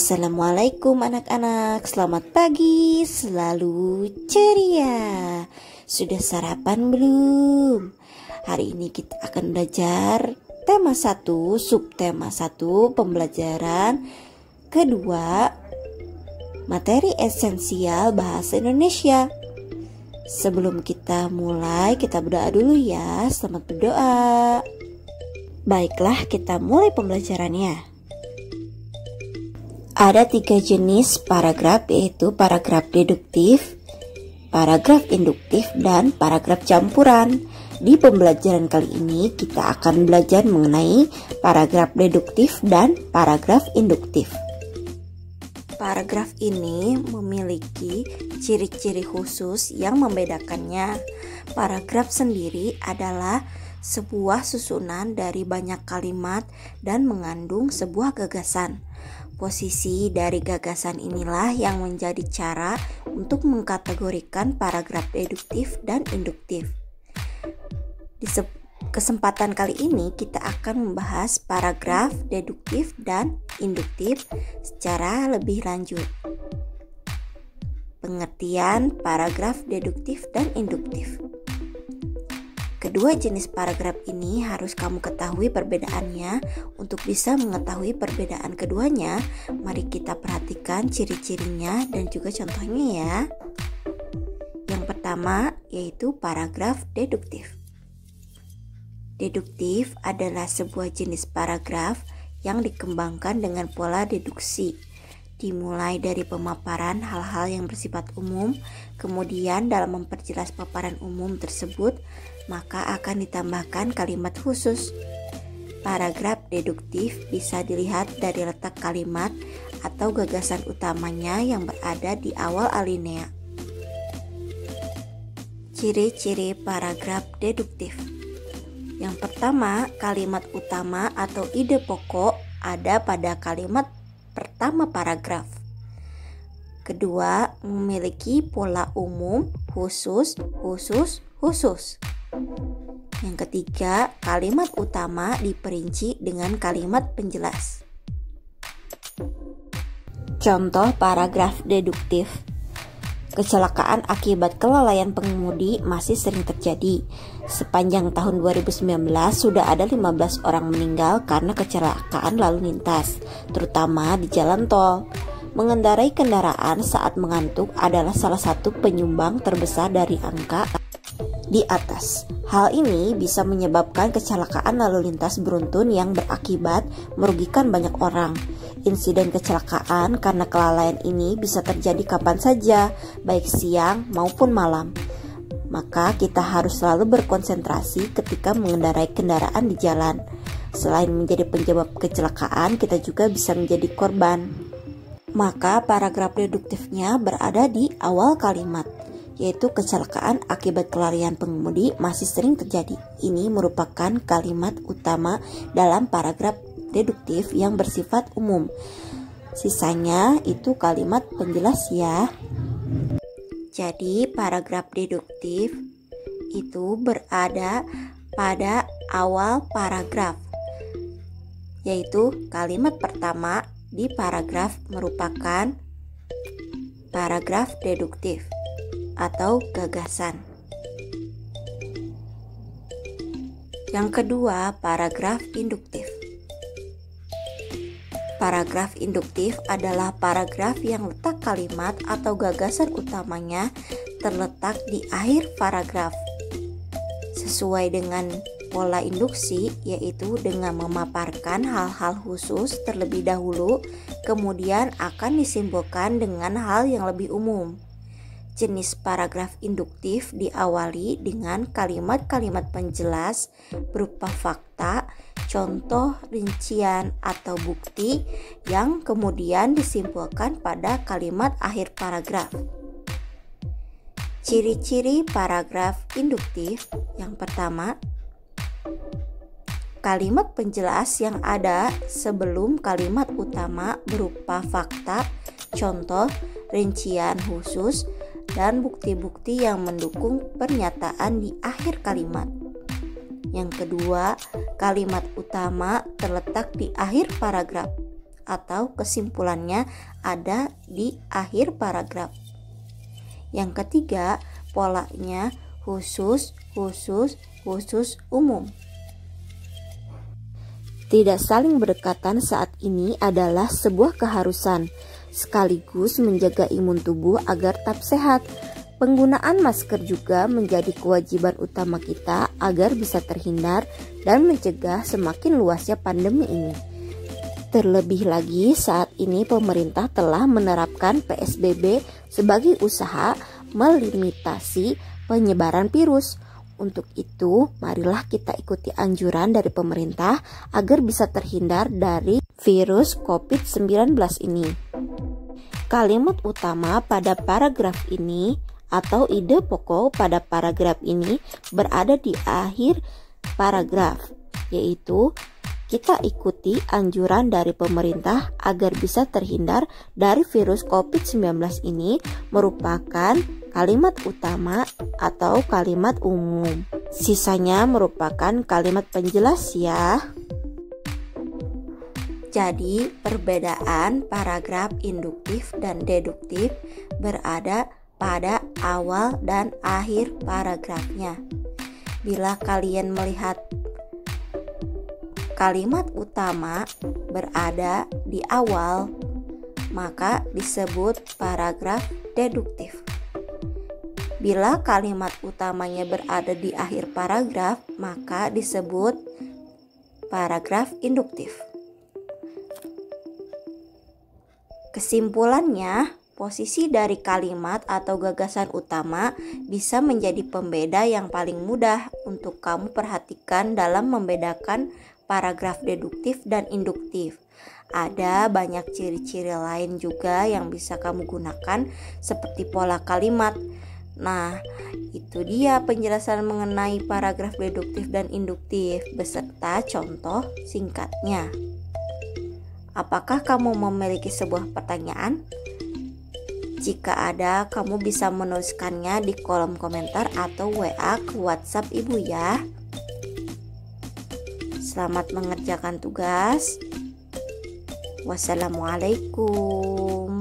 Assalamualaikum anak-anak, selamat pagi, selalu ceria. Sudah sarapan belum? Hari ini kita akan belajar tema 1, subtema 1, pembelajaran kedua, materi esensial bahasa Indonesia. Sebelum kita mulai, kita berdoa dulu ya. Selamat berdoa. Baiklah, kita mulai pembelajarannya. Ada 3 jenis paragraf, yaitu paragraf deduktif, paragraf induktif, dan paragraf campuran. Di pembelajaran kali ini kita akan belajar mengenai paragraf deduktif dan paragraf induktif. Paragraf ini memiliki ciri-ciri khusus yang membedakannya. Paragraf sendiri adalah sebuah susunan dari banyak kalimat dan mengandung sebuah gagasan. Posisi dari gagasan inilah yang menjadi cara untuk mengkategorikan paragraf deduktif dan induktif. Di kesempatan kali ini kita akan membahas paragraf deduktif dan induktif secara lebih lanjut. Pengertian paragraf deduktif dan induktif. Kedua jenis paragraf ini harus kamu ketahui perbedaannya. Untuk bisa mengetahui perbedaan keduanya, mari kita perhatikan ciri-cirinya dan juga contohnya ya. Yang pertama yaitu paragraf deduktif. Deduktif adalah sebuah jenis paragraf yang dikembangkan dengan pola deduksi. Dimulai dari pemaparan hal-hal yang bersifat umum, kemudian dalam memperjelas paparan umum tersebut, maka akan ditambahkan kalimat khusus. Paragraf deduktif bisa dilihat dari letak kalimat atau gagasan utamanya yang berada di awal alinea. Ciri-ciri paragraf deduktif. Yang pertama, kalimat utama atau ide pokok ada pada kalimat pertama paragraf. Kedua, memiliki pola umum khusus. Yang ketiga, kalimat utama diperinci dengan kalimat penjelas. Contoh paragraf deduktif. Kecelakaan akibat kelalaian pengemudi masih sering terjadi. Sepanjang tahun 2019 sudah ada 15 orang meninggal karena kecelakaan lalu lintas, terutama di jalan tol. Mengendarai kendaraan saat mengantuk adalah salah satu penyumbang terbesar dari angka di atas. Hal ini bisa menyebabkan kecelakaan lalu lintas beruntun yang berakibat merugikan banyak orang. Insiden kecelakaan karena kelalaian ini bisa terjadi kapan saja, baik siang maupun malam. Maka kita harus selalu berkonsentrasi ketika mengendarai kendaraan di jalan. Selain menjadi penyebab kecelakaan, kita juga bisa menjadi korban. Maka paragraf deduktifnya berada di awal kalimat, yaitu kecelakaan akibat kelalaian pengemudi masih sering terjadi. Ini merupakan kalimat utama dalam paragraf deduktif yang bersifat umum. Sisanya itu kalimat penjelas ya. Jadi paragraf deduktif itu berada pada awal paragraf, yaitu kalimat pertama di paragraf merupakan paragraf deduktif atau gagasan. Yang kedua, paragraf induktif. Paragraf induktif adalah paragraf yang letak kalimat atau gagasan utamanya terletak di akhir paragraf. Sesuai dengan pola induksi, yaitu dengan memaparkan hal-hal khusus terlebih dahulu, kemudian akan disimpulkan dengan hal yang lebih umum. Jenis paragraf induktif diawali dengan kalimat-kalimat penjelas berupa fakta, contoh, rincian, atau bukti yang kemudian disimpulkan pada kalimat akhir paragraf. Ciri-ciri paragraf induktif. Yang pertama, kalimat penjelas yang ada sebelum kalimat utama berupa fakta, contoh, rincian khusus, dan bukti-bukti yang mendukung pernyataan di akhir kalimat. Yang kedua, kalimat utama terletak di akhir paragraf atau kesimpulannya ada di akhir paragraf. Yang ketiga, polanya khusus, khusus, khusus, umum. Tidak saling berdekatan saat ini adalah sebuah keharusan, sekaligus menjaga imun tubuh agar tetap sehat. Penggunaan masker juga menjadi kewajiban utama kita agar bisa terhindar dan mencegah semakin luasnya pandemi ini. Terlebih lagi saat ini pemerintah telah menerapkan PSBB sebagai usaha melimitasi penyebaran virus. Untuk itu, marilah kita ikuti anjuran dari pemerintah agar bisa terhindar dari virus COVID-19 ini. Kalimat utama pada paragraf ini atau ide pokok pada paragraf ini berada di akhir paragraf, yaitu kita ikuti anjuran dari pemerintah agar bisa terhindar dari virus COVID-19 ini merupakan kalimat utama atau kalimat umum. Sisanya merupakan kalimat penjelas ya. Jadi perbedaan paragraf induktif dan deduktif berada pada awal dan akhir paragrafnya. Bila kalian melihat kalimat utama berada di awal, maka disebut paragraf deduktif. Bila kalimat utamanya berada di akhir paragraf, maka disebut paragraf induktif. Kesimpulannya, posisi dari kalimat atau gagasan utama bisa menjadi pembeda yang paling mudah untuk kamu perhatikan dalam membedakan paragraf deduktif dan induktif. Ada banyak ciri-ciri lain juga yang bisa kamu gunakan seperti pola kalimat. Nah, itu dia penjelasan mengenai paragraf deduktif dan induktif beserta contoh singkatnya. Apakah kamu memiliki sebuah pertanyaan? Jika ada, kamu bisa menuliskannya di kolom komentar atau WA ke WhatsApp Ibu ya. Selamat mengerjakan tugas. Wassalamualaikum.